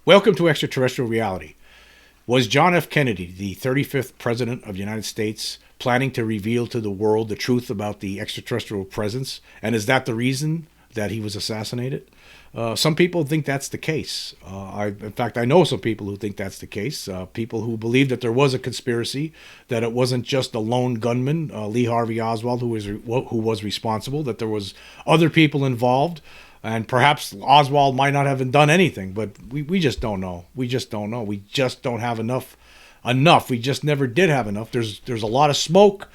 Welcome to Extraterrestrial Reality. Was John F. Kennedy, the 35th President of the United States, planning to reveal to the world the truth about the extraterrestrial presence? And is that the reason that he was assassinated? Some people think that's the case. In fact, I know some people who think that's the case. People who believe that there was a conspiracy, that it wasn't just a lone gunman, Lee Harvey Oswald, who was responsible, that there was other people involved. And perhaps Oswald might not have done anything, but we just don't know. We just don't know. We just don't have enough. We just never did have enough. There's a lot of smoke,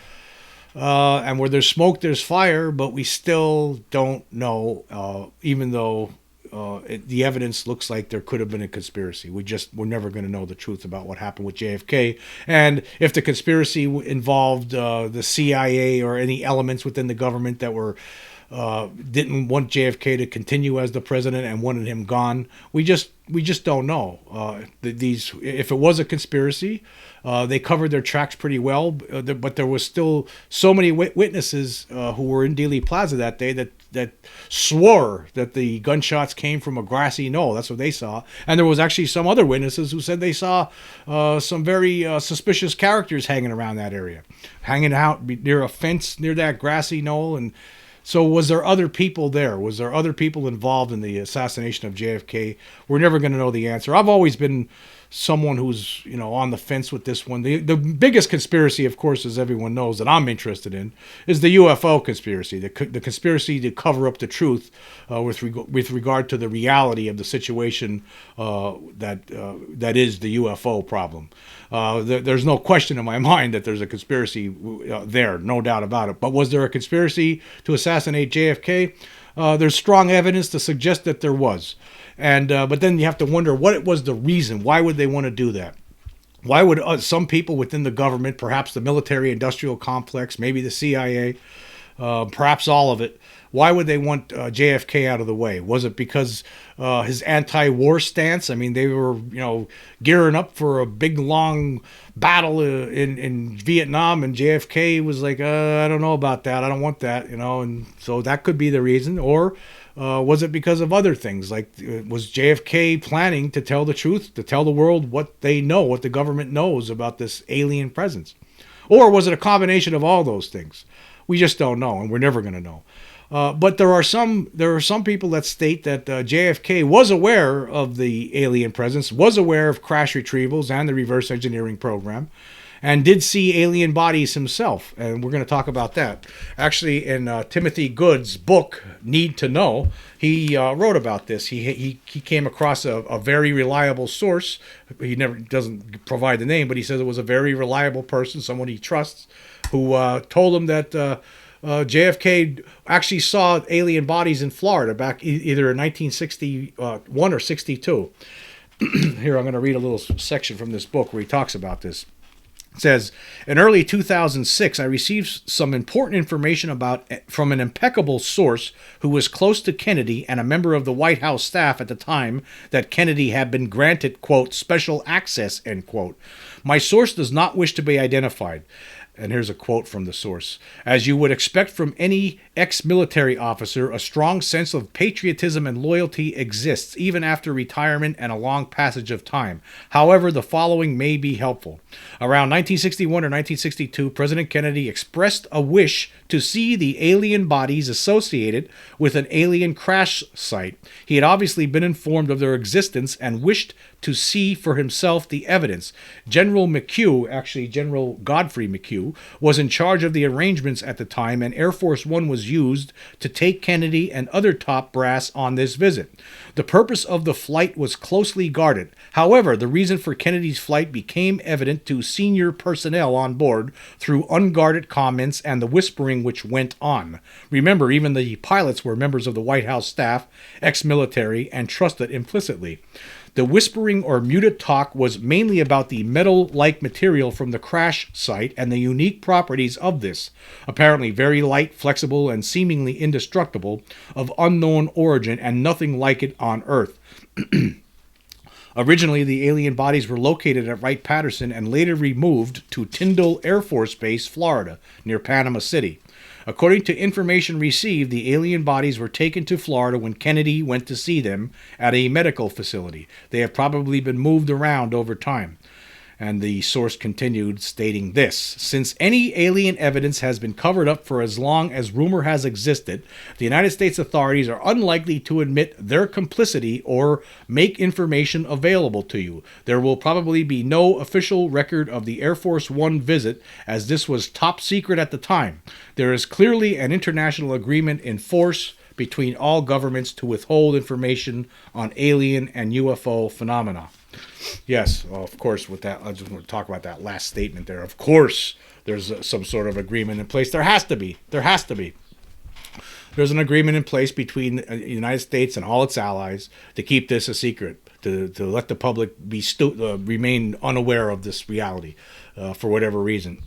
and where there's smoke, there's fire. But we still don't know, even though the evidence looks like there could have been a conspiracy. We're never going to know the truth about what happened with JFK, and if the conspiracy involved the CIA or any elements within the government that were didn't want JFK to continue as the president and wanted him gone. We just don't know. If it was a conspiracy, they covered their tracks pretty well, but there was still so many witnesses who were in Dealey Plaza that day that swore that the gunshots came from a grassy knoll. That's what they saw. And there was actually some other witnesses who said they saw some very suspicious characters hanging around that area, hanging out near a fence near that grassy knoll. And so was there other people there? Was there other people involved in the assassination of JFK? We're never going to know the answer. I've always been someone who's, on the fence with this one. The biggest conspiracy, of course, as everyone knows, that I'm interested in is the UFO conspiracy, the conspiracy to cover up the truth with regard to the reality of the situation that is the UFO problem. There's no question in my mind that there's a conspiracy there, no doubt about it. But was there a conspiracy to assassinate JFK? There's strong evidence to suggest that there was. And but then you have to wonder what was the reason. Why would they want to do that? Why would some people within the government, perhaps the military-industrial complex, maybe the CIA, perhaps all of it, why would they want JFK out of the way? Was it because his anti-war stance? I mean, they were, gearing up for a big, long battle in Vietnam, and JFK was like, I don't know about that. I don't want that, and so that could be the reason. Or was it because of other things? Like, was JFK planning to tell the truth, to tell the world what they know, what the government knows about this alien presence? Or was it a combination of all those things? We just don't know, and we're never going to know. But there are some people that state that JFK was aware of the alien presence, was aware of crash retrievals and the reverse engineering program, and did see alien bodies himself. And we're going to talk about that. Actually, in Timothy Good's book, Need to Know, he wrote about this. He came across a very reliable source. He never doesn't provide the name, but he says it was a very reliable person, someone he trusts, who told him that JFK actually saw alien bodies in Florida back either in 1961 or 62. Here, I'm going to read a little section from this book where he talks about this. It says, in early 2006, I received some important information from an impeccable source who was close to Kennedy and a member of the White House staff at the time that Kennedy had been granted, quote, special access, end quote. My source does not wish to be identified. And here's a quote from the source. As you would expect from any ex-military officer, a strong sense of patriotism and loyalty exists even after retirement and a long passage of time. However, the following may be helpful. Around 1961 or 1962, President Kennedy expressed a wish to see the alien bodies associated with an alien crash site. He had obviously been informed of their existence and wished to see for himself the evidence. General Godfrey McHugh, was in charge of the arrangements at the time, and Air Force One was used to take Kennedy and other top brass on this visit. The purpose of the flight was closely guarded. However, the reason for Kennedy's flight became evident to senior personnel on board through unguarded comments and the whispering which went on. Remember, even the pilots were members of the White House staff, ex-military, and trusted implicitly. The whispering or muted talk was mainly about the metal-like material from the crash site and the unique properties of this, apparently very light, flexible, and seemingly indestructible, of unknown origin and nothing like it on Earth. Originally, the alien bodies were located at Wright-Patterson and later removed to Tyndall Air Force Base, Florida, near Panama City. According to information received, the alien bodies were taken to Florida when Kennedy went to see them at a medical facility. They have probably been moved around over time. And the source continued, stating this: since any alien evidence has been covered up for as long as rumor has existed, the United States authorities are unlikely to admit their complicity or make information available to you. There will probably be no official record of the Air Force One visit, as this was top secret at the time. There is clearly an international agreement in force between all governments to withhold information on alien and UFO phenomena. Yes, well, of course, with that, I just want to talk about that last statement there. Of course, there's some sort of agreement in place. There has to be. There has to be. There's an agreement in place between the United States and all its allies to keep this a secret, to let the public be remain unaware of this reality for whatever reason.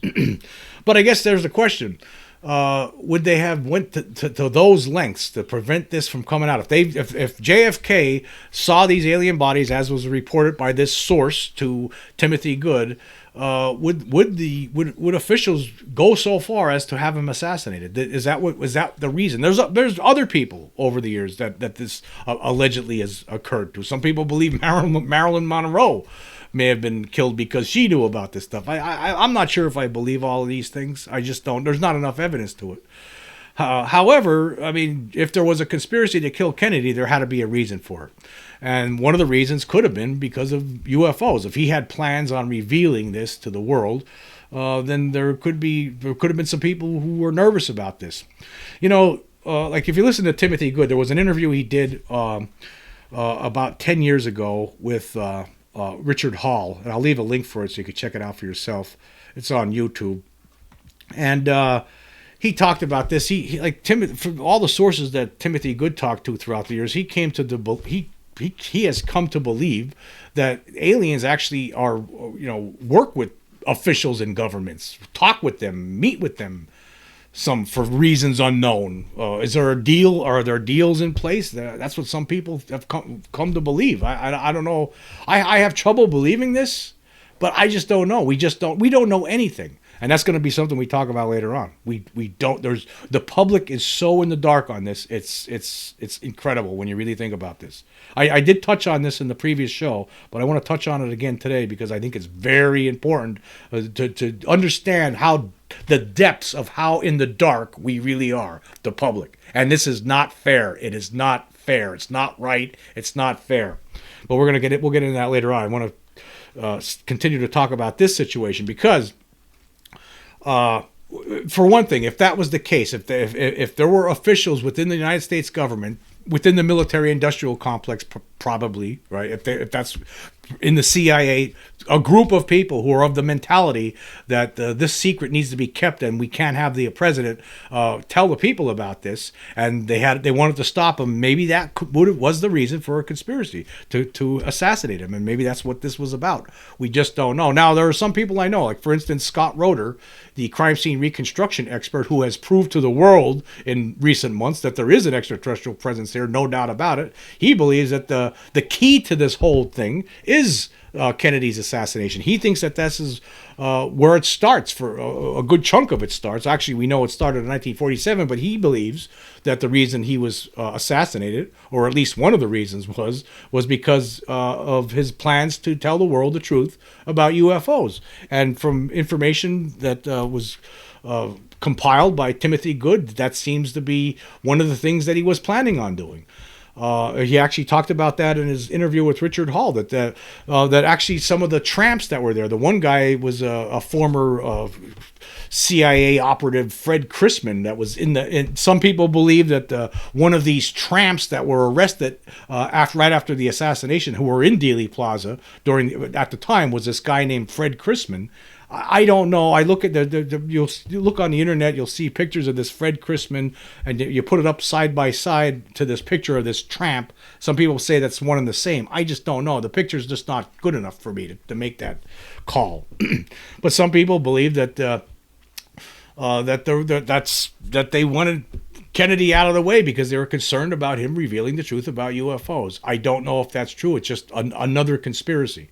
But I guess there's a question. Would they have went to those lengths to prevent this from coming out? If JFK saw these alien bodies, as was reported by this source to Timothy Good, would officials go so far as to have him assassinated? Was that the reason? There's other people over the years that this allegedly has occurred to. Some people believe Marilyn Monroe may have been killed because she knew about this stuff. I'm not sure if I believe all of these things. I just don't. There's not enough evidence to it. However, I mean, if there was a conspiracy to kill Kennedy, there had to be a reason for it. And one of the reasons could have been because of UFOs. If he had plans on revealing this to the world, then there could have been some people who were nervous about this. You know, like if you listen to Timothy Good, there was an interview he did about 10 years ago with Richard Hall, and I'll leave a link for it so you can check it out for yourself. It's on YouTube, and he talked about this. He like Timothy, from all the sources that Timothy Good talked to throughout the years, he has come to believe that aliens actually are, work with officials in governments, talk with them, meet with them, some for reasons unknown. Is there a deal? Are there deals in place? That's what some people have come to believe. I don't know. I have trouble believing this, but I just don't know. We don't know anything. And that's going to be something we talk about later on. We don't. The public is so in the dark on this. It's incredible when you really think about this. I did touch on this in the previous show, but I want to touch on it again today because I think it's very important to understand how the depths of how in the dark we really are, the public. And this is not fair. It is not fair. It's not right. It's not fair. But we'll get into that later on. I want to continue to talk about this situation because, for one thing, if that was the case, if there were officials within the United States government, within the military-industrial complex, probably, right? If that's in the CIA, a group of people who are of the mentality that this secret needs to be kept and we can't have the president tell the people about this, and they wanted to stop him. Maybe that was the reason for a conspiracy to assassinate him, and maybe that's what this was about. We just don't know. Now, there are some people I know, like for instance Scott Roeder, the crime scene reconstruction expert, who has proved to the world in recent months that there is an extraterrestrial presence here, no doubt about it. He believes that the key to this whole thing is Kennedy's assassination. He thinks that this is where it starts. For a good chunk of it starts. Actually, we know it started in 1947, but he believes that the reason he was assassinated, or at least one of the reasons, was because of his plans to tell the world the truth about UFOs. And from information that was compiled by Timothy Good, that seems to be one of the things that he was planning on doing. He actually talked about that in his interview with Richard Hall, that actually some of the tramps that were there, the one guy was a former CIA operative, Fred Chrisman, that was some people believe that one of these tramps that were arrested right after the assassination, who were in Dealey Plaza at the time, was this guy named Fred Chrisman. I don't know. I look at you look on the internet, you'll see pictures of this Fred Chrisman, and you put it up side by side to this picture of this tramp. Some people say that's one and the same. I just don't know. The picture's just not good enough for me to make that call. But some people believe that that they wanted Kennedy out of the way because they were concerned about him revealing the truth about UFOs. I don't know if that's true. It's just another conspiracy.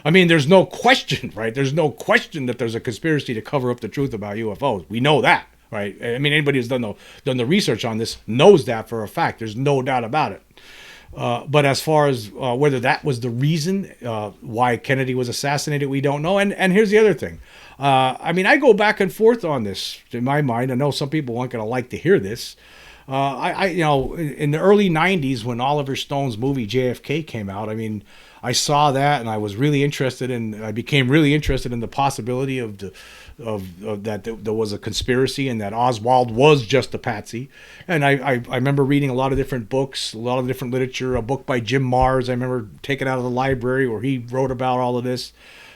I mean, there's no question, right? There's no question that there's a conspiracy to cover up the truth about UFOs. We know that. right? I mean, anybody who's done the research on this knows that for a fact. There's no doubt about it. But as far as whether that was the reason why Kennedy was assassinated, we don't know. And here's the other thing. I mean, I go back and forth on this in my mind. I know some people aren't going to like to hear this. In the early 90s when Oliver Stone's movie JFK came out, I mean, I saw that and I was really interested I became really interested in the possibility of that there was a conspiracy and that Oswald was just a patsy. And I remember reading a lot of different books, a lot of different literature, a book by Jim Marrs I remember taking out of the library where he wrote about all of this.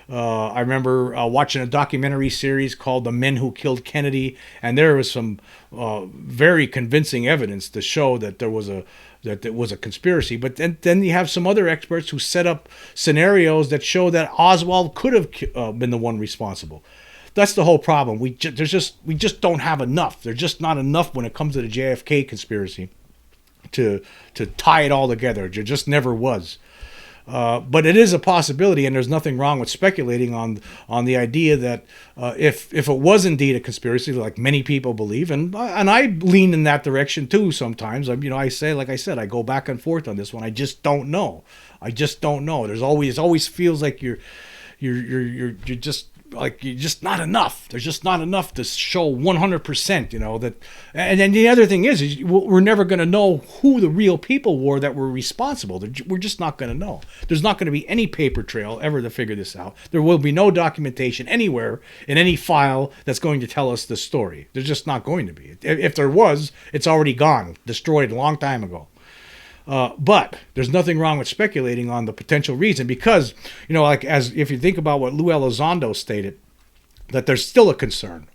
I remember watching a documentary series called The Men Who Killed Kennedy, and there was some very convincing evidence to show that there was a conspiracy. But then you have some other experts who set up scenarios that show that Oswald could have been the one responsible. That's the whole problem. We just don't have enough. There's just not enough when it comes to the JFK conspiracy to tie it all together. There just never was. But it is a possibility, and there's nothing wrong with speculating on the idea that if it was indeed a conspiracy, like many people believe, and I lean in that direction too sometimes. I say, like I said, I go back and forth on this one. I just don't know. There's always feels like you're just not enough. There's just not enough to show 100%, that. And then the other thing is we're never going to know who the real people were that were responsible. We're just not going to know. There's not going to be any paper trail ever to figure this out. There will be no documentation anywhere in any file that's going to tell us the story. There's just not going to be. If there was, it's already gone, destroyed a long time ago. But there's nothing wrong with speculating on the potential reason because, if you think about what Lou Elizondo stated, that there's still a concern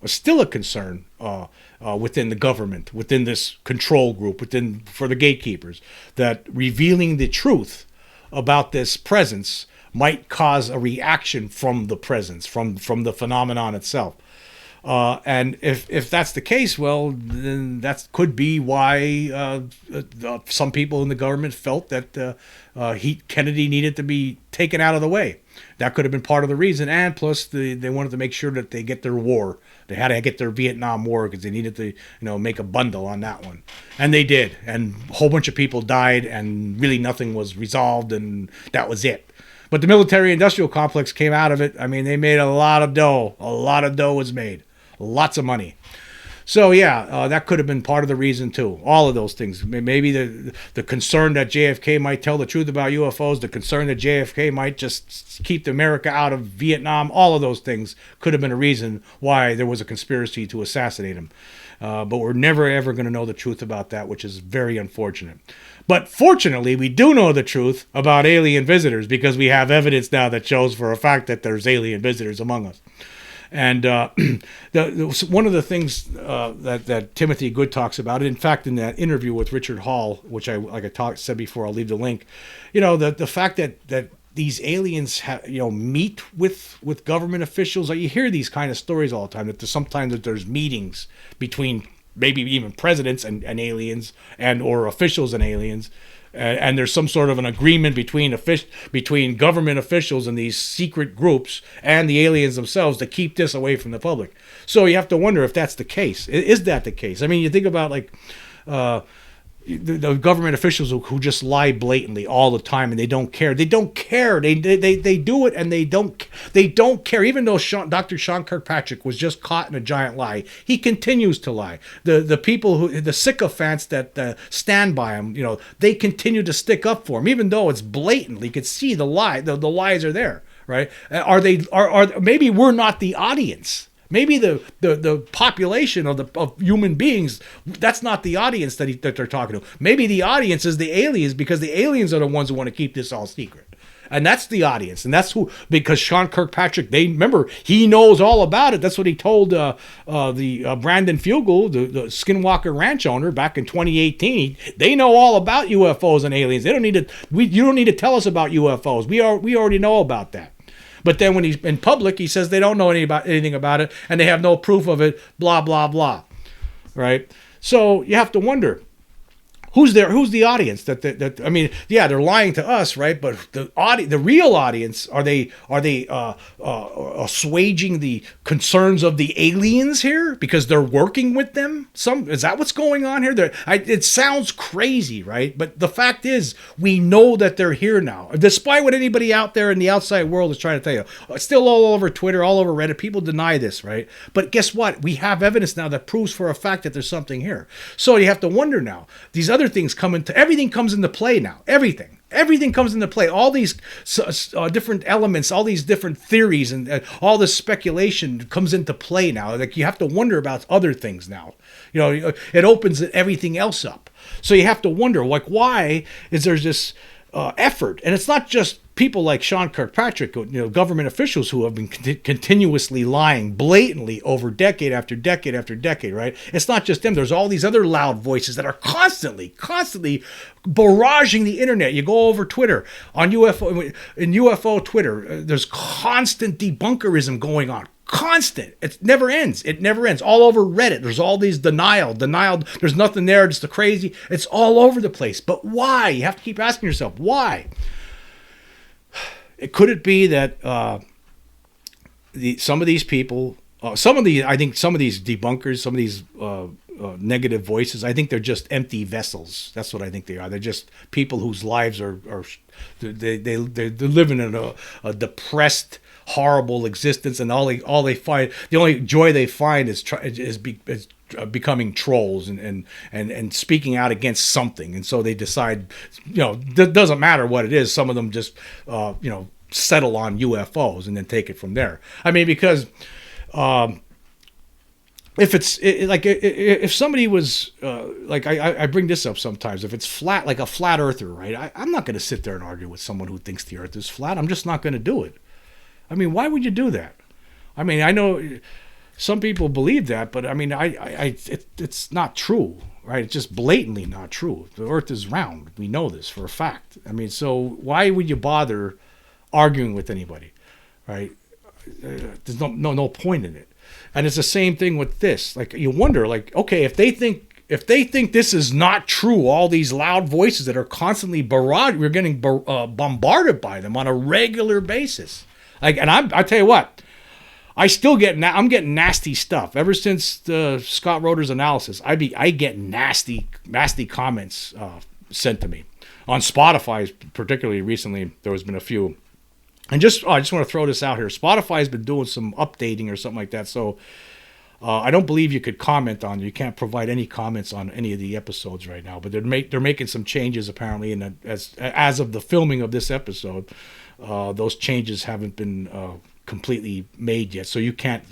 within the government, within this control group, for the gatekeepers, that revealing the truth about this presence might cause a reaction from the presence, from the phenomenon itself. And if that's the case, well, then that could be why some people in the government felt that Kennedy needed to be taken out of the way. That could have been part of the reason. And plus, they wanted to make sure that they get their war. They had to get their Vietnam War because they needed to, make a bundle on that one. And they did. And a whole bunch of people died, and really nothing was resolved, and that was it. But the military-industrial complex came out of it. I mean, they made a lot of dough. A lot of dough was made. Lots of money. So yeah, that could have been part of the reason too. All of those things. Maybe the concern that JFK might tell the truth about UFOs, the concern that JFK might just keep America out of Vietnam, all of those things could have been a reason why there was a conspiracy to assassinate him. But we're never ever going to know the truth about that, which is very unfortunate. But fortunately, we do know the truth about alien visitors because we have evidence now that shows for a fact that there's alien visitors among us. And one of the things that Timothy Good talks about, in fact, in that interview with Richard Hall, which said before, I'll leave the link, the fact that these aliens meet with government officials. You hear these kind of stories all the time, that sometimes there's meetings between maybe even presidents and aliens or officials and aliens. And there's some sort of an agreement between government officials and these secret groups and the aliens themselves to keep this away from the public. So you have to wonder if that's the case. Is that the case? I mean, you think about the government officials who just lie blatantly all the time, and they don't care. They don't care. They do it, and they don't care. Even though Dr. Sean Kirkpatrick was just caught in a giant lie, he continues to lie. The people the sycophants that stand by him, they continue to stick up for him, even though it's blatantly. You could see the lie. The lies are there, right? Are maybe we're not the audience. Maybe the population of human beings, that's not the audience that they're talking to. Maybe the audience is the aliens, because the aliens are the ones who want to keep this all secret. And that's the audience. And that's because Sean Kirkpatrick, remember, he knows all about it. That's what he told the Brandon Fugel, the Skinwalker Ranch owner, back in 2018. They know all about UFOs and aliens. You don't need to tell us about UFOs. We already know about that. But then when he's in public, he says they don't know anything about it, and they have no proof of it, blah, blah, blah, right? So you have to wonder, Who's there? Who's the audience? That I mean, yeah, they're lying to us, right? But the real audience, are they assuaging the concerns of the aliens here because they're working with them? Is that what's going on here? It sounds crazy, right? But the fact is, we know that they're here now, despite what anybody out there in the outside world is trying to tell you. It's still all over Twitter, all over Reddit. People deny this, right? But guess what? We have evidence now that proves for a fact that there's something here. So you have to wonder now. These other things everything comes into play now. Everything comes into play. All these different elements, all these different theories, and all this speculation comes into play now. Like, you have to wonder about other things now. It opens everything else up. So you have to wonder, like, why is there this effort? And it's not just people like Sean Kirkpatrick, government officials who have been continuously lying blatantly over decade after decade after decade, right? It's not just them. There's all these other loud voices that are constantly barraging the internet. You go over Twitter, in UFO Twitter, there's constant debunkerism going on. Constant. It never ends. All over Reddit, there's all these denial. There's nothing there. It's the crazy. It's all over the place. But why? You have to keep asking yourself, why? Could it be that some of these people, I think some of these debunkers, some of these negative voices, I think they're just empty vessels. That's what I think they are. They're just people whose lives are they're living in a depressed, horrible existence, and all they find, the only joy they find is becoming trolls and speaking out against something. And so they decide, it doesn't matter what it is. Some of them just settle on UFOs and then take it from there. I mean, because if somebody was I bring this up sometimes, if it's flat, like a flat earther, right? I'm not going to sit there and argue with someone who thinks the earth is flat. I'm just not going to do it. I mean, why would you do that? I mean, I know some people believe that, but I mean, it's not true, right? It's just blatantly not true. The earth is round. We know this for a fact. I mean, so why would you bother arguing with anybody, right? There's no point in it. And it's the same thing with this. Like, you wonder, like, okay, if they think this is not true, all these loud voices that are constantly we're getting bombarded by them on a regular basis. Like, and I tell you what, I'm getting nasty stuff ever since Scott Roeder's analysis. I get nasty comments sent to me on Spotify, particularly recently. There has been a few, and I just want to throw this out here. Spotify's been doing some updating or something like that, so I don't believe you could comment on. You can't provide any comments on any of the episodes right now, but they're making some changes apparently, and as of the filming of this episode, those changes haven't been completely made yet. So you can't.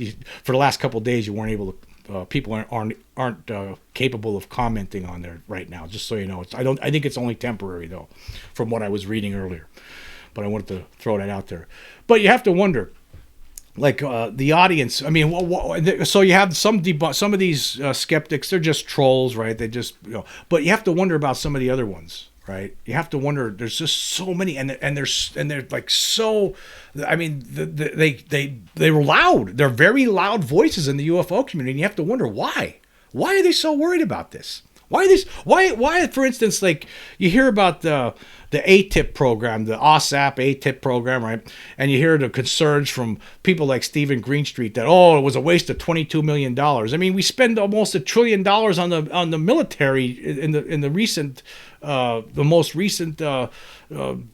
For the last couple of days, you weren't able to. People aren't capable of commenting on there right now. Just so you know, I think it's only temporary though, from what I was reading earlier. But I wanted to throw that out there. But you have to wonder, like the audience. I mean, so you have some of these skeptics. They're just trolls, right? They just But you have to wonder about some of the other ones. Right, you have to wonder. There's just so many, and they're like so. I mean, they're loud. They're very loud voices in the UFO community. And you have to wonder why. Why are they so worried about this? Why? For instance, like you hear about the ATIP program, the OSAP ATIP program, right? And you hear the concerns from people like Stephen Greenstreet that it was a waste of $22 million. I mean, we spend almost $1 trillion on the military in the recent. The most recent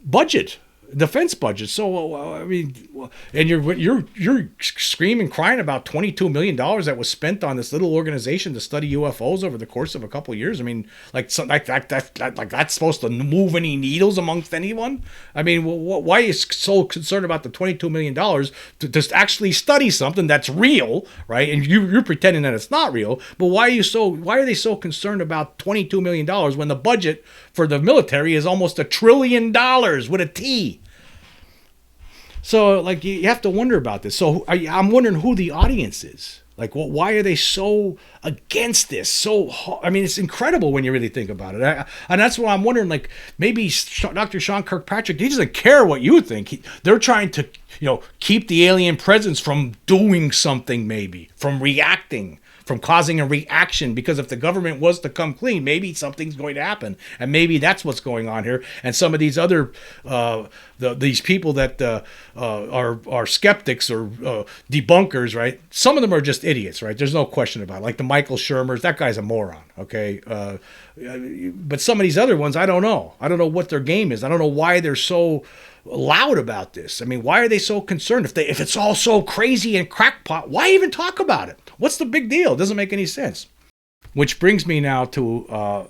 budget, defense budget. So I mean, and you're screaming, crying about $22 million that was spent on this little organization to study UFOs over the course of a couple of years. I mean, like that's supposed to move any needles amongst anyone? I mean, why are you so concerned about the $22 million to actually study something that's real, right? And you're pretending that it's not real. But why are they so concerned about $22 million when the budget for the military is almost $1 trillion with a T? So, like, you have to wonder about this. So, I'm wondering who the audience is. Like, why are they so against this? I mean, it's incredible when you really think about it. And that's why I'm wondering, like, maybe Dr. Sean Kirkpatrick, he doesn't care what you think. They're trying to, keep the alien presence from doing something, maybe, from reacting, from causing a reaction, because if the government was to come clean, maybe something's going to happen, and maybe that's what's going on here. And some of these other these people that are skeptics or debunkers, right? Some of them are just idiots, right? There's no question about it. Like the Michael Shermers, that guy's a moron, okay? But some of these other ones, I don't know. I don't know what their game is. I don't know why they're so loud about this. I mean, why are they so concerned? If it's all so crazy and crackpot, why even talk about it? What's the big deal? It doesn't make any sense. Which brings me now to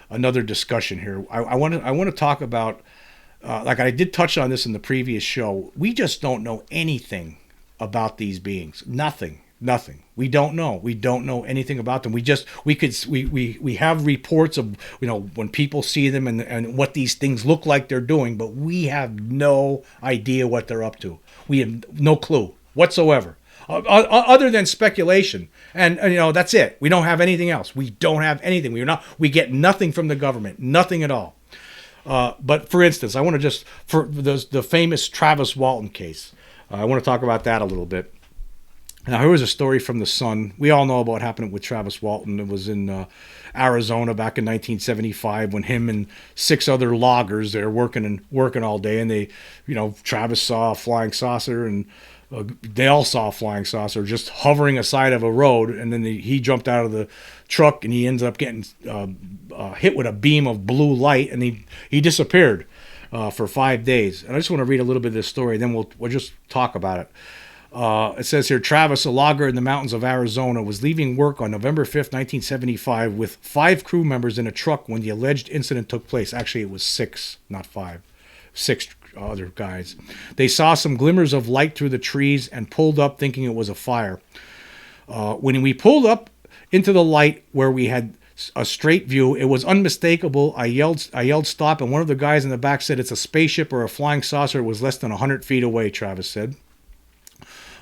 another discussion here. I want to talk about, like I did touch on this in the previous show. We just don't know anything about these beings. Nothing. We don't know. We don't know anything about them. We have reports of, when people see them and what these things look like they're doing, but we have no idea what they're up to. We have no clue whatsoever, other than speculation. And that's it. We don't have anything else. We don't have anything. We get nothing from the government, nothing at all. But for instance, I want to for the famous Travis Walton case, I want to talk about that a little bit. Now, here was a story from the Sun. We all know about what happened with Travis Walton. It was in Arizona back in 1975 when him and 6 other loggers, they're working all day, and Travis saw a flying saucer, and they all saw a flying saucer just hovering aside of a road, and then he jumped out of the truck, and he ends up getting hit with a beam of blue light, and he disappeared for 5 days. And I just want to read a little bit of this story, then we'll just talk about it. It says here, Travis, a logger in the mountains of Arizona, was leaving work on November 5th, 1975 with 5 crew members in a truck when the alleged incident took place. Actually, it was 6, not 5. 6 other guys. They saw some glimmers of light through the trees and pulled up thinking it was a fire. When we pulled up into the light where we had a straight view, it was unmistakable. I yelled stop, and one of the guys in the back said it's a spaceship or a flying saucer. It was less than 100 feet away, Travis said.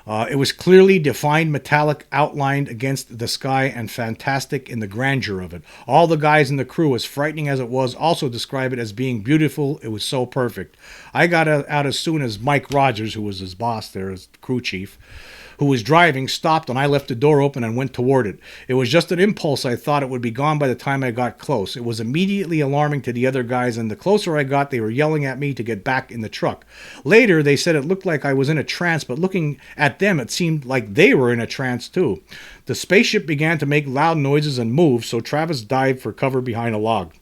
It was clearly defined, metallic, outlined against the sky, and fantastic in the grandeur of it. All the guys in the crew, as frightening as it was, also describe it as being beautiful. It was so perfect. I got out as soon as Mike Rogers, who was his boss there, as crew chief, who was driving, stopped, and I left the door open and went toward it. It was just an impulse. I thought it would be gone by the time I got close. It was immediately alarming to the other guys, and the closer I got, they were yelling at me to get back in the truck. Later, they said it looked like I was in a trance, but looking at them, it seemed like they were in a trance too. The spaceship began to make loud noises and move, so Travis dived for cover behind a log.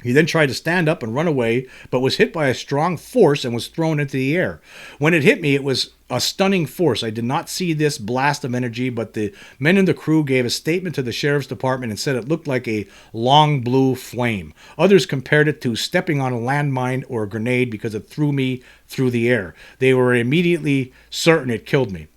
He then tried to stand up and run away, but was hit by a strong force and was thrown into the air. When it hit me, it was a stunning force. I did not see this blast of energy, but the men in the crew gave a statement to the sheriff's department and said it looked like a long blue flame. Others compared it to stepping on a landmine or a grenade because it threw me through the air. They were immediately certain it killed me.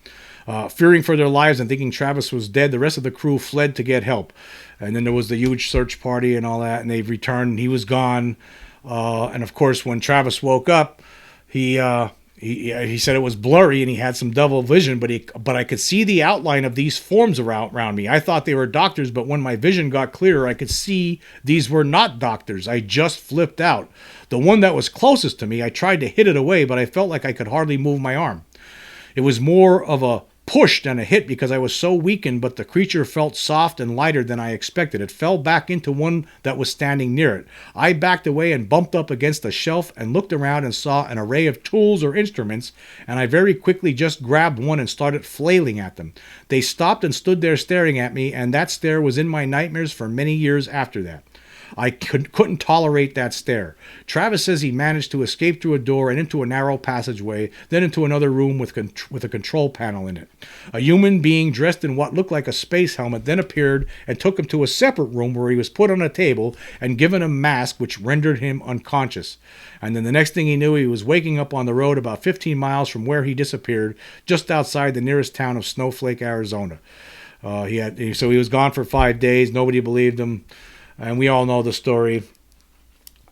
Fearing for their lives and thinking Travis was dead, the rest of the crew fled to get help. And then there was the huge search party and all that, and they returned, and he was gone. And of course, when Travis woke up, he said it was blurry and he had some double vision, but I could see the outline of these forms around me. I thought they were doctors, but when my vision got clearer, I could see these were not doctors. I just flipped out. The one that was closest to me, I tried to hit it away, but I felt like I could hardly move my arm. It was more of a push than a hit because I was so weakened, but the creature felt soft and lighter than I expected. It fell back into one that was standing near it. I backed away and bumped up against a shelf and looked around and saw an array of tools or instruments, and I very quickly just grabbed one and started flailing at them. They stopped and stood there staring at me, and that stare was in my nightmares for many years after that. I couldn't tolerate that stare. Travis says he managed to escape through a door and into a narrow passageway, then into another room with a control panel in it. A human being dressed in what looked like a space helmet then appeared and took him to a separate room where he was put on a table and given a mask which rendered him unconscious. And then the next thing he knew, he was waking up on the road about 15 miles from where he disappeared, just outside the nearest town of Snowflake, Arizona. So he was gone for 5 days. Nobody believed him. And we all know the story.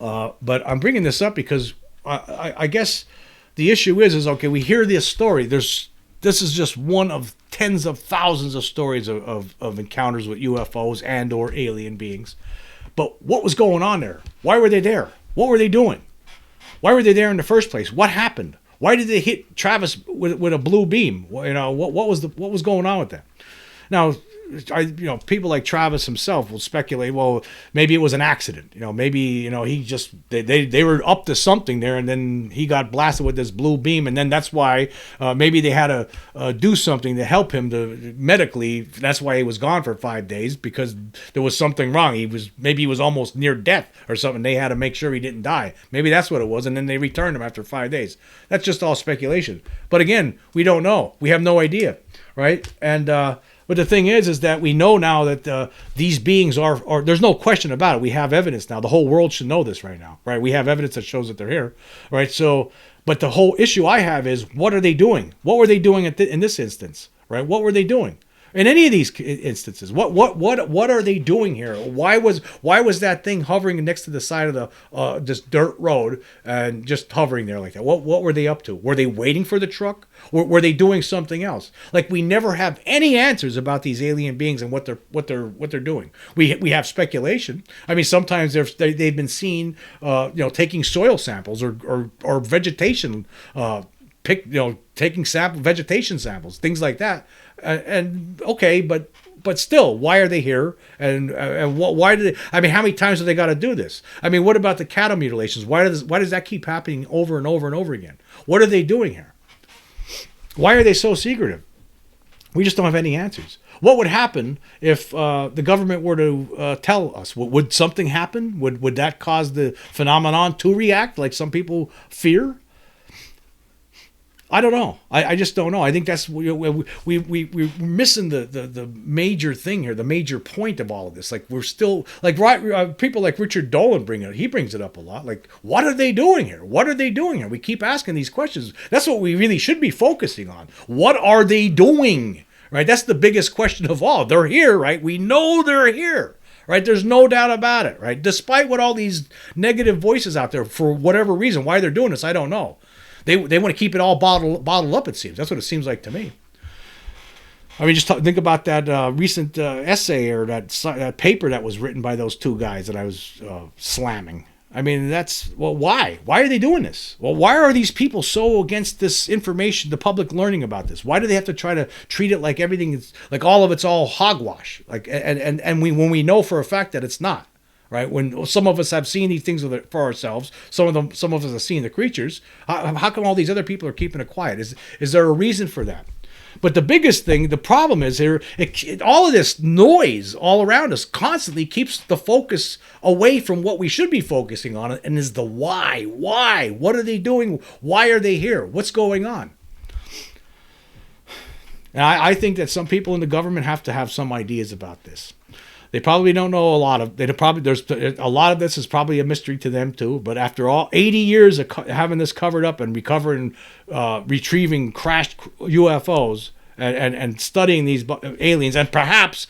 But I'm bringing this up because I guess the issue is okay, we hear this story. This is just one of tens of thousands of stories of encounters with UFOs and or alien beings. But what was going on there? Why were they there? What were they doing? Why were they there in the first place? What happened? Why did they hit Travis with a blue beam? What was going on with that? Now, people like Travis himself will speculate, well, maybe it was an accident. Maybe, he just, they were up to something there, and then he got blasted with this blue beam, and then that's why maybe they had to do something to help him to medically. That's why he was gone for 5 days, because there was something wrong. Maybe he was almost near death or something. They had to make sure he didn't die. Maybe that's what it was, and then they returned him after 5 days. That's just all speculation. But again, we don't know. We have no idea, right? And but the thing is that we know now that these beings are, there's no question about it. We have evidence now. The whole world should know this right now, right? We have evidence that shows that they're here, right? So, but the whole issue I have is, what are they doing? What were they doing in this instance, right? What were they doing? In any of these instances, what are they doing here? Why was that thing hovering next to the side of the this dirt road and just hovering there like that? What were they up to? Were they waiting for the truck? Were they doing something else? Like, we never have any answers about these alien beings and what they're doing. We have speculation. I mean, sometimes they've been seen, taking soil samples or vegetation, taking vegetation samples, things like that. And okay, but still, why are they here? And why do they? I mean, how many times have they got to do this? I mean, what about the cattle mutilations? Why does that keep happening over and over and over again? What are they doing here? Why are they so secretive? We just don't have any answers. What would happen if the government were to tell us? Would something happen? Would that cause the phenomenon to react like some people fear? I don't know. I just don't know. I think that's we're missing the major thing here, the major point of all of this. Like, we're still people like Richard Dolan he brings it up a lot. Like, what are they doing here? What are they doing here? We keep asking these questions. That's what we really should be focusing on. What are they doing? Right? That's the biggest question of all. They're here, right? We know they're here. Right? There's no doubt about it. Right? Despite what all these negative voices out there, for whatever reason, why they're doing this, I don't know. They want to keep it all bottled up, it seems. That's what it seems like to me. I mean, just think about that recent essay or that paper that was written by those two guys that I was slamming. I mean, why? Why are they doing this? Well, why are these people so against this information, the public learning about this? Why do they have to try to treat it like everything is, like all of it's all hogwash? Like, when we know for a fact that it's not. Right? When some of us have seen these things for ourselves, some of us have seen the creatures. How come all these other people are keeping it quiet? Is there a reason for that? But the biggest thing, the problem is here, all of this noise all around us constantly keeps the focus away from what we should be focusing on, and is the why. Why? What are they doing? Why are they here? What's going on? And I think that some people in the government have to have some ideas about this. They probably don't know a lot of. There's a lot of this is probably a mystery to them too. But after all 80 years of having this covered up and retrieving crashed UFOs and studying these aliens, and perhaps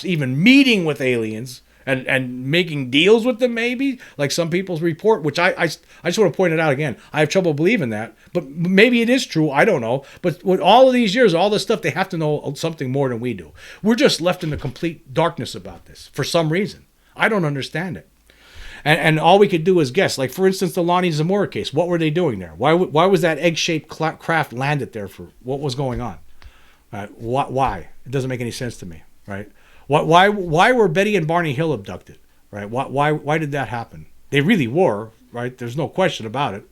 even meeting with aliens and making deals with them, maybe like some people's report, which I just want to point it out again. I have trouble believing that, but maybe it is true. I don't know. But with all of these years, all this stuff, they have to know something more than we do. We're just left in the complete darkness about this for some reason. I don't understand it. And all we could do is guess. Like, for instance, the Lonnie Zamora case. What were they doing there? Why was that egg-shaped craft landed there for? What was going on? Why? It doesn't make any sense to me, right? Why were Betty and Barney Hill abducted? Right? Why did that happen? They really were, right? There's no question about it.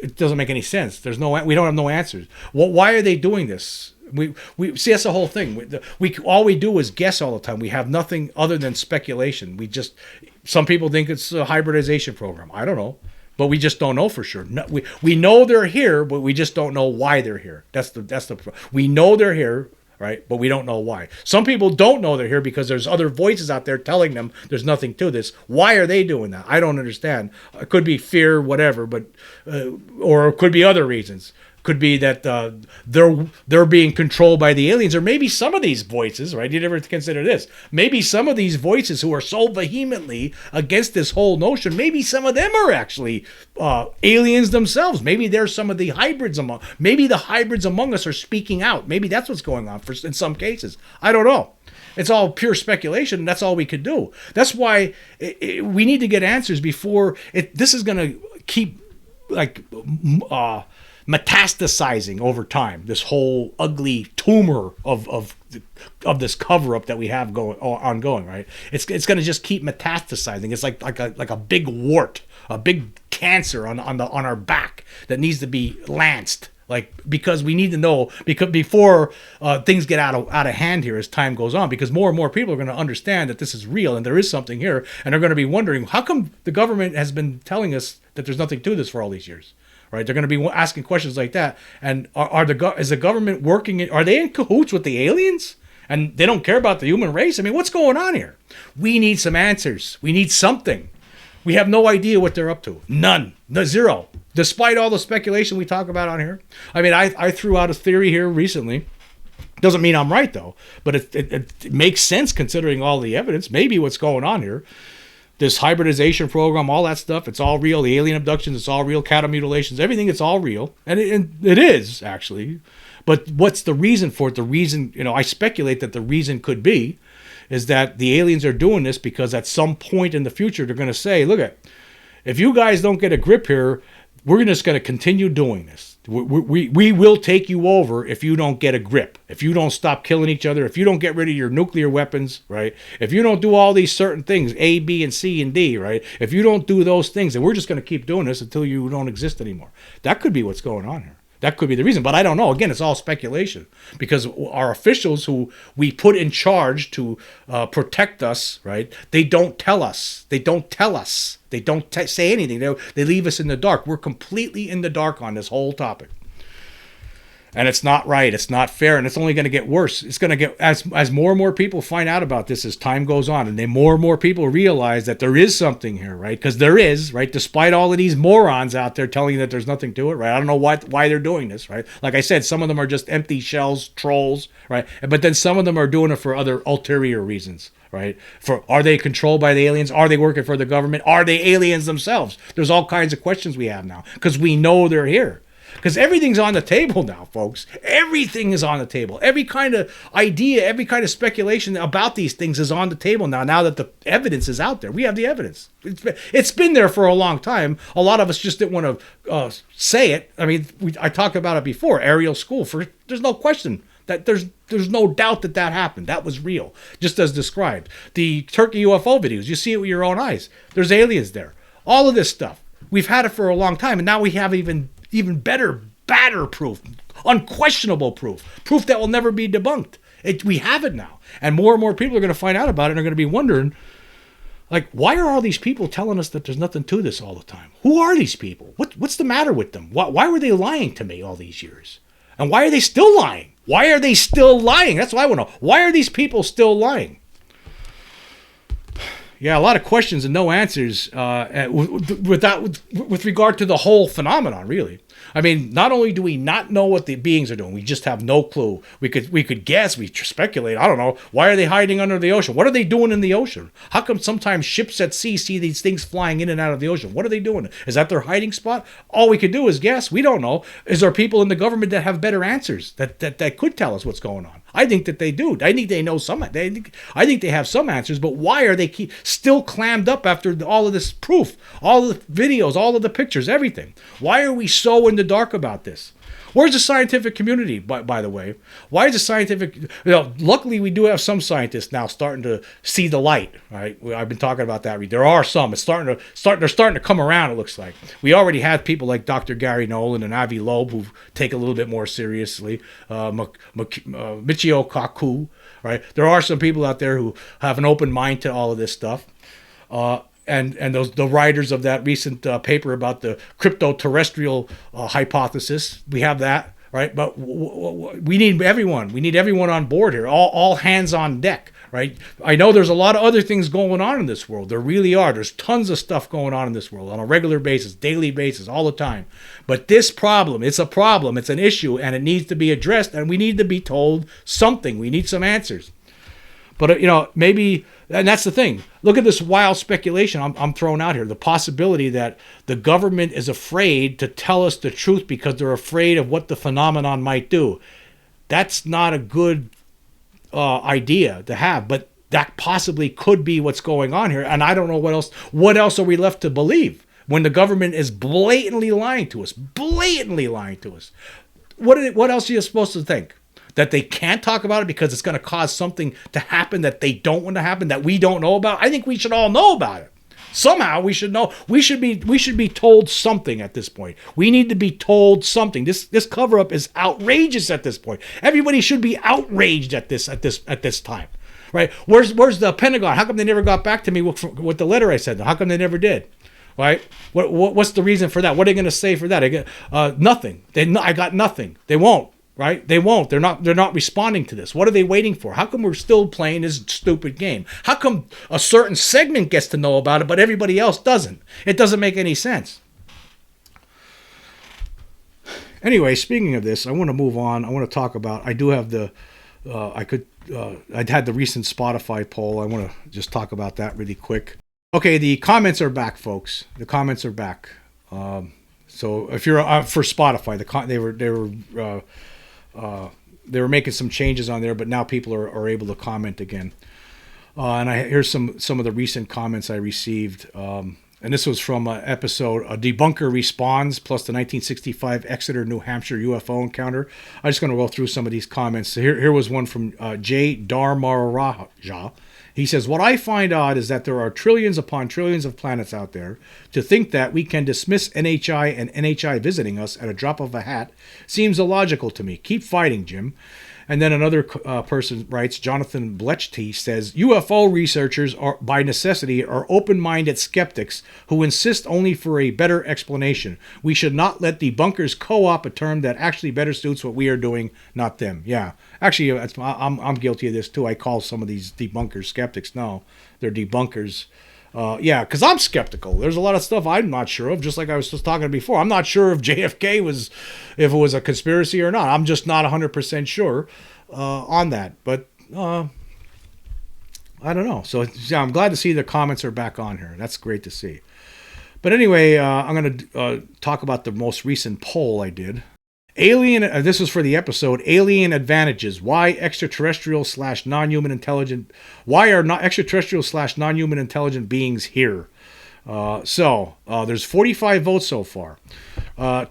It doesn't make any sense. We don't have no answers. Why are they doing this? We see, that's the whole thing. All we do is guess all the time. We have nothing other than speculation. Some people think it's a hybridization program. I don't know, but we just don't know for sure. We know they're here, but we just don't know why they're here. We know they're here. Right? But we don't know why. Some people don't know they're here because there's other voices out there telling them there's nothing to this. Why are they doing that? I don't understand. It could be fear, whatever, but or it could be other reasons. Could be that they're being controlled by the aliens, or maybe some of these voices, right? You never consider this. Maybe some of these voices who are so vehemently against this whole notion, maybe some of them are actually aliens themselves. Maybe they're some of the hybrids among. Maybe the hybrids among us are speaking out. Maybe that's what's going on in some cases. I don't know. It's all pure speculation, and that's all we could do. That's why we need to get answers before this is going to keep metastasizing over time. This whole ugly tumor of this cover up that we have ongoing, right? It's going to just keep metastasizing. It's like a big wart, a big cancer on our back that needs to be lanced. Because we need to know, because before things get out of hand here as time goes on, because more and more people are going to understand that this is real and there is something here, and they're going to be wondering, how come the government has been telling us that there's nothing to this for all these years, right? They're going to be asking questions like that. And is the government working? Are they in cahoots with the aliens? And they don't care about the human race? I mean, what's going on here? We need some answers. We need something. We have no idea what they're up to. None. Zero. Despite all the speculation we talk about on here. I mean, I threw out a theory here recently. Doesn't mean I'm right, though. But it makes sense considering all the evidence. Maybe what's going on here. This hybridization program, all that stuff, it's all real. The alien abductions, it's all real. Cattle mutilations, everything, it's all real. And it is, actually. But what's the reason for it? The reason, I speculate that the reason could be is that the aliens are doing this because at some point in the future, they're going to say, look, if you guys don't get a grip here, we're just going to continue doing this. We will take you over if you don't get a grip, if you don't stop killing each other, if you don't get rid of your nuclear weapons, right? If you don't do all these certain things, A, B, and C, and D, right? If you don't do those things, then we're just going to keep doing this until you don't exist anymore. That could be what's going on here. That could be the reason, but I don't know. Again, it's all speculation because our officials who we put in charge to protect us, right? They don't tell us. They don't tell us. They don't say anything. They leave us in the dark. We're completely in the dark on this whole topic. And it's not right. It's not fair. And it's only going to get worse. It's going to get, as more and more people find out about this as time goes on, and then more and more people realize that there is something here, right? Because there is, right? Despite all of these morons out there telling you that there's nothing to it, right? I don't know why they're doing this, right? Like I said, some of them are just empty shells, trolls, right? But then some of them are doing it for other ulterior reasons, right? Are they controlled by the aliens? Are they working for the government? Are they aliens themselves? There's all kinds of questions we have now because we know they're here. Because everything's on the table now, folks. Everything is on the table. Every kind of idea, every kind of speculation about these things is on the table now that the evidence is out there. We have the evidence. It's been there for a long time. A lot of us just didn't want to say it. I mean, I talked about it before. Ariel School. There's no question that there's no doubt that happened. That was real, just as described. The Turkey UFO videos, you see it with your own eyes. There's aliens there. All of this stuff. We've had it for a long time, and now we have even badder proof, unquestionable proof that will never be debunked. We have it now. And more people are going to find out about it and are going to be wondering, like, why are all these people telling us that there's nothing to this all the time? Who are these people? What's the matter with them? Why were they lying to me all these years? And why are they still lying? Why are they still lying? That's what I want to know. Why are these people still lying? Yeah, a lot of questions and no answers with regard to the whole phenomenon, really. I mean, not only do we not know what the beings are doing, we just have no clue. We could guess, we speculate. I don't know. Why are they hiding under the ocean? What are they doing in the ocean? How come sometimes ships at sea see these things flying in and out of the ocean? What are they doing? Is that their hiding spot? All we could do is guess. We don't know. Is there people in the government that have better answers that could tell us what's going on? I think that they do. I think they know some. I think they have some answers, but why are they still clammed up after all of this proof, all of the videos, all of the pictures, everything? Why are we so in the dark about this? Where's the scientific community, by the way? Why is the scientific... luckily, we do have some scientists now starting to see the light, right? I've been talking about that. There are some. They're starting to come around, it looks like. We already had people like Dr. Gary Nolan and Avi Loeb who take a little bit more seriously. Michio Kaku, right? There are some people out there who have an open mind to all of this stuff. And the writers of that recent paper about the crypto-terrestrial hypothesis, we have that, right? But we need everyone. We need everyone on board here, all hands on deck, right? I know there's a lot of other things going on in this world. There really are. There's tons of stuff going on in this world on a regular basis, daily basis, all the time. But this problem, it's a problem, it's an issue, and it needs to be addressed, and we need to be told something. We need some answers. But, maybe, and that's the thing. Look at this wild speculation I'm throwing out here. The possibility that the government is afraid to tell us the truth because they're afraid of what the phenomenon might do. That's not a good idea to have, but that possibly could be what's going on here. And I don't know what else are we left to believe? when the government is blatantly lying to us. Blatantly lying to us. What else are you supposed to think? That they can't talk about it because it's going to cause something to happen that they don't want to happen, that we don't know about? I think we should all know about it. Somehow we should know. We should be told something at this point. We need to be told something. This cover up is outrageous at this point. Everybody should be outraged at this time, right? Where's the Pentagon? How come they never got back to me with the letter I sent them? How come they never did? Right? What's the reason for that? What are they going to say for that? I get nothing. I got nothing. They won't. Right? They won't. They're not responding to this. What are they waiting for? How come we're still playing this stupid game? How come a certain segment gets to know about it, but everybody else doesn't? It doesn't make any sense. Anyway, speaking of this, I want to move on. I want to talk about. I do have the. I'd had the recent Spotify poll. I want to just talk about that really quick. Okay, the comments are back, folks. The comments are back. So if you're for Spotify, they were making some changes on there, but now people are able to comment again. And here's some of the recent comments I received. And this was from an episode, A Debunker Responds, plus the 1965 Exeter, New Hampshire UFO encounter. I'm just going to go through some of these comments. So here was one from Jay Dharmaraja. He says, what I find odd is that there are trillions upon trillions of planets out there. To think that we can dismiss NHI and NHI visiting us at a drop of a hat seems illogical to me. Keep fighting, Jim. And then another person writes, Jonathan Blechty says, UFO researchers are, by necessity, are open-minded skeptics who insist only for a better explanation. We should not let debunkers co-op a term that actually better suits what we are doing, not them. Yeah, actually, I'm guilty of this too. I call some of these debunkers skeptics. No, they're debunkers. Yeah, because I'm skeptical. There's a lot of stuff I'm not sure of, just like I was just talking before. I'm not sure if JFK if it was a conspiracy or not. I'm just not 100% sure on that. But I don't know. So yeah, I'm glad to see the comments are back on here. That's great to see. But anyway, I'm going to talk about the most recent poll I did. This was for the episode, Alien Advantages. Why extraterrestrial / non-human intelligent? Why are not extraterrestrial / non-human intelligent beings here? So there's 45 votes so far.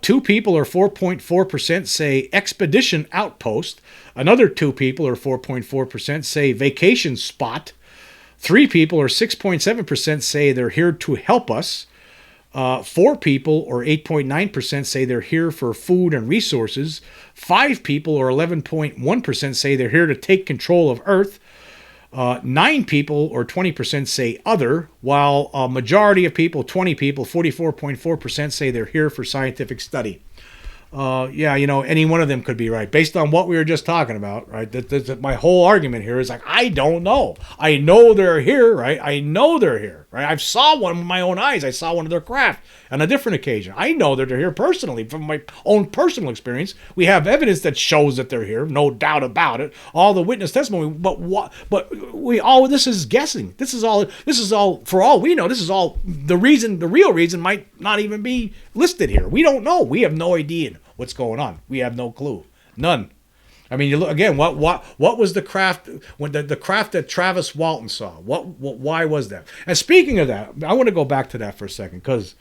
2 people, or 4.4%, say expedition outpost. Another 2 people, or 4.4%, say vacation spot. 3 people, or 6.7%, say they're here to help us. 4 people, or 8.9%, say they're here for food and resources. 5 people, or 11.1%, say they're here to take control of Earth. 9 people, or 20%, say other, while a majority of people, 20 people, 44.4%, say they're here for scientific study. Yeah, any one of them could be right. Based on what we were just talking about, right? That my whole argument here is like, I don't know. I know they're here, right? I know they're here, right? I saw one with my own eyes. I saw one of their craft on a different occasion. I know that they're here personally from my own personal experience. We have evidence that shows that they're here, no doubt about it. All the witness testimony, but this is guessing. This is all, for all we know, this is all the real reason might not even be listed here. We don't know. We have no idea what's going on. We have no clue. None. I mean, you look again. What was the craft when the craft that Travis Walton saw? Why was that? And speaking of that, I want to go back to that for a second because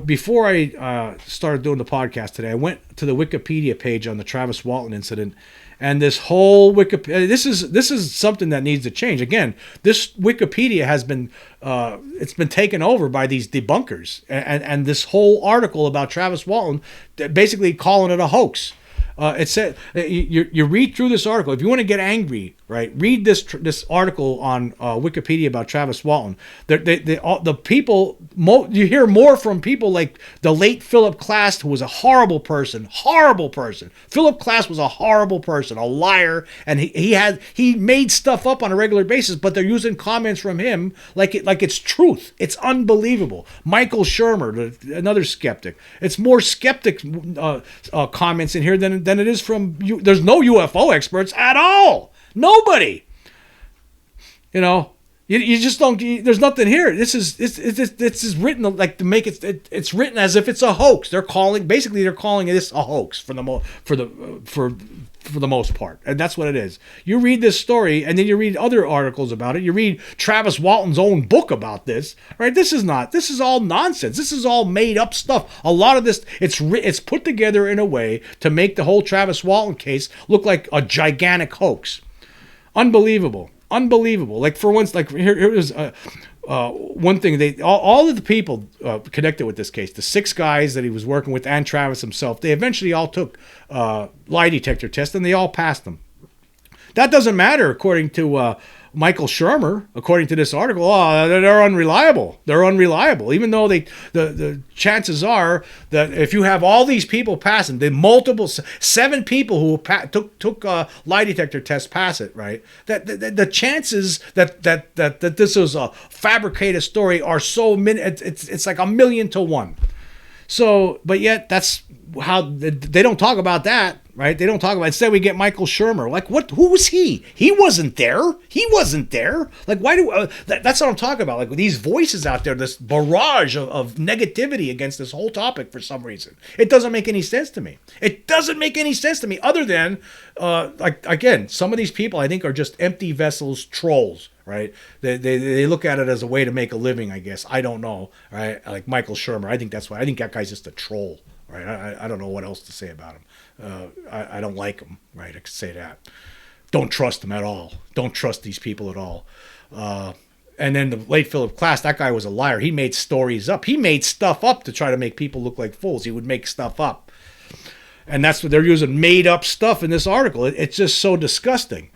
before I started doing the podcast today, I went to the Wikipedia page on the Travis Walton incident, and this whole Wikipedia. This is something that needs to change. Again, this Wikipedia has been it's been taken over by these debunkers, and this whole article about Travis Walton, basically calling it a hoax. It said you read through this article if you want to get angry, right? Read this article on Wikipedia about Travis Walton. The people you hear more from people like the late Philip Klass, who was a horrible person. Philip Klass was a horrible person, a liar, and he made stuff up on a regular basis. But they're using comments from him like it's truth. It's unbelievable. Michael Shermer, another skeptic. It's more skeptic comments in here than it is from you. There's no UFO experts at all. Nobody. You just don't. There's nothing here. This is written like to make it. It's written as if it's a hoax. They're calling this a hoax for for the most part. And that's what it is. You read this story and then you read other articles about it. You read Travis Walton's own book about this, right? This is all nonsense. This is all made up stuff. A lot of this, it's put together in a way to make the whole Travis Walton case look like a gigantic hoax. Unbelievable. Like for once, like here's one thing. All of the people connected with this case, the 6 guys that he was working with and Travis himself, they eventually all took lie detector tests and they all passed them. That doesn't matter according to Michael Shermer, according to this article. Oh, they're unreliable. Even though the chances are that if you have all these people passing, the 7 people who took lie detector tests pass it, right? That the chances that this is a fabricated story are so it's like 1,000,000 to 1. So, but yet that's how they don't talk about that, right? They don't talk about it. Instead, we get Michael Shermer. Like, what? Who was he? He wasn't there. Like, why do that's what I'm talking about? Like, with these voices out there, this barrage of negativity against this whole topic for some reason. It doesn't make any sense to me. Other than, like, again, some of these people I think are just empty vessels, trolls. Right? They look at it as a way to make a living, I guess. I don't know. Right? Like Michael Shermer. I think that's why. I think that guy's just a troll. Right? I don't know what else to say about him. I don't like him. Right? I could say that. Don't trust him at all. Don't trust these people at all. And then the late Philip Klass, that guy was a liar. He made stories up. He made stuff up to try to make people look like fools. He would make stuff up. And that's what they're using, made up stuff in this article. It's just so disgusting.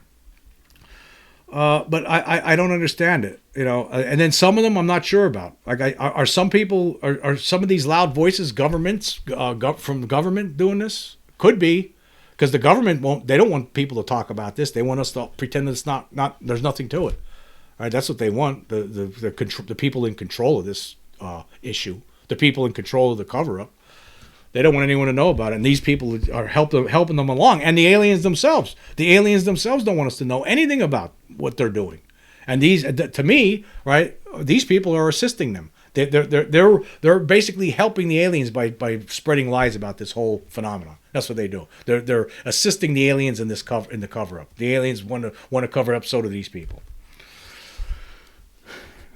But I don't understand it, you know. And then some of them I'm not sure about. Like, are some people, are some of these loud voices governments from the government doing this? Could be, because the government they don't want people to talk about this. They want us to pretend it's not there's nothing to it. All right, that's what they want. The people in control of this issue, the people in control of the cover-up. They don't want anyone to know about it. And these people are helping them along. And the aliens themselves don't want us to know anything about what they're doing. And these, to me, right, these people are assisting them. They're basically helping the aliens by spreading lies about this whole phenomenon. That's what they do. They're assisting the aliens in the cover up. The aliens want to cover up. So do these people.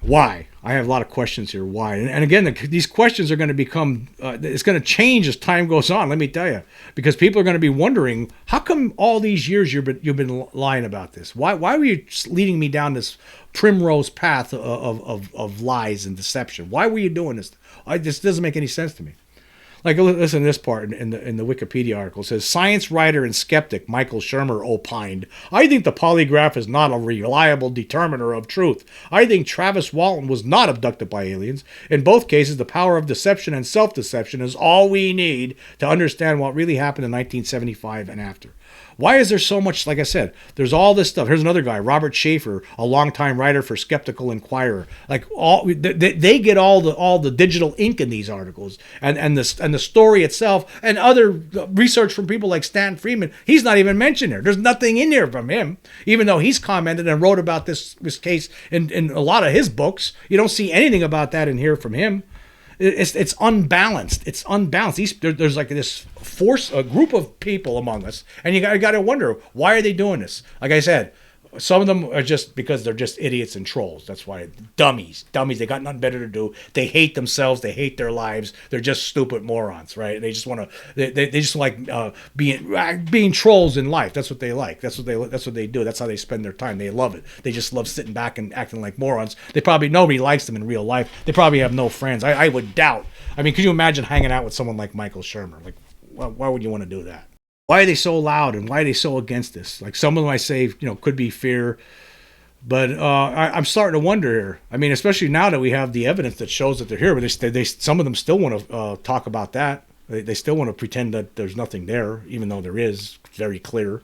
Why? I have a lot of questions here. Why? And again, these questions are going to become, it's going to change as time goes on, let me tell you. Because people are going to be wondering, how come all these years you've been lying about this? Why were you leading me down this primrose path of lies and deception? Why were you doing this? This doesn't make any sense to me. Like, listen to this part in the Wikipedia article. It says, science writer and skeptic Michael Shermer opined, I think the polygraph is not a reliable determiner of truth. I think Travis Walton was not abducted by aliens. In both cases, the power of deception and self-deception is all we need to understand what really happened in 1975 and after. Why is there so much, like I said, there's all this stuff. Here's another guy, Robert Schaefer, a longtime writer for Skeptical Inquirer. Like, they get all the digital ink in these articles and the story itself and other research from people like Stan Friedman. He's not even mentioned there. There's nothing in there from him, even though he's commented and wrote about this case in a lot of his books. You don't see anything about that in here from him. It's unbalanced. It's unbalanced. There's like this a group of people among us, and you got to wonder, why are they doing this? Like I said, some of them are just because they're just idiots and trolls. That's why. Dummies. They got nothing better to do. They hate themselves. They hate their lives. They're just stupid morons, right? They just want to. They just like being trolls in life. That's what they like. That's what they do. That's how they spend their time. They love it. They just love sitting back and acting like morons. Nobody likes them in real life. They probably have no friends. I would doubt. I mean, could you imagine hanging out with someone like Michael Shermer? Like, why would you want to do that? Why are they so loud and why are they so against this? Like, some of them I say, could be fear. But I'm starting to wonder here. I mean, especially now that we have the evidence that shows that they're here. But some of them still want to talk about that. They still want to pretend that there's nothing there, even though there is. It's very clear.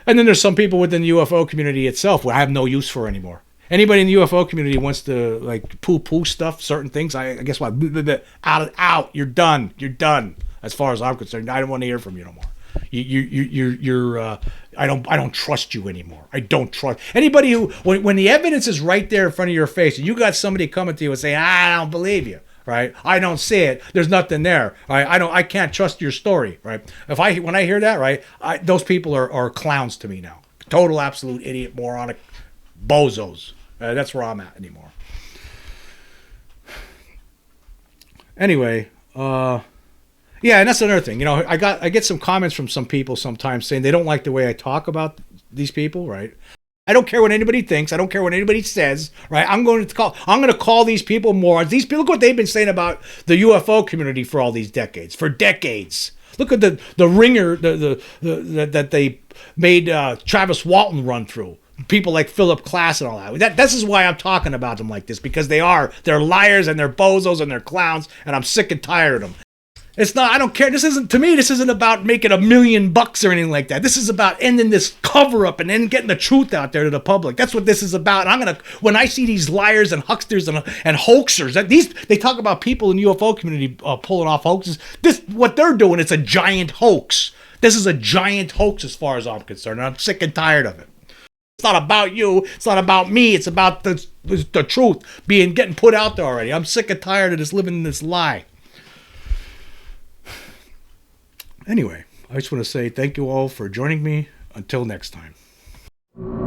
And then there's some people within the UFO community itself who I have no use for anymore. Anybody in the UFO community wants to like poo stuff, certain things. I guess what? Out. You're done. As far as I'm concerned, I don't want to hear from you no more. I don't trust you anymore. I don't trust anybody when the evidence is right there in front of your face and you got somebody coming to you and say, I don't believe you. right? I don't see it. There's nothing there, right? I can't trust your story, right? When I hear that, right, those people are clowns to me now. Total, absolute idiot, moronic bozos. That's where I'm at anymore. Anyway, yeah, and that's another thing. You know, I get some comments from some people sometimes saying they don't like the way I talk about these people, right? I don't care what anybody thinks. I don't care what anybody says, right? I'm going to call these people morons. These people, look what they've been saying about the UFO community for all these decades. For decades. Look at the ringer that they made Travis Walton run through. People like Philip Klass and all that. This is why I'm talking about them like this, because they're liars and they're bozos and they're clowns, and I'm sick and tired of them. It's not, I don't care. This isn't about making $1 million or anything like that. This is about ending this cover up and then getting the truth out there to the public. That's what this is about. And when I see these liars and hucksters and hoaxers, they talk about people in the UFO community pulling off hoaxes. What they're doing, it's a giant hoax. This is a giant hoax as far as I'm concerned. And I'm sick and tired of it. It's not about you. It's not about me. It's about the truth getting put out there already. I'm sick and tired of living in this lie. Anyway, I just want to say thank you all for joining me. Until next time.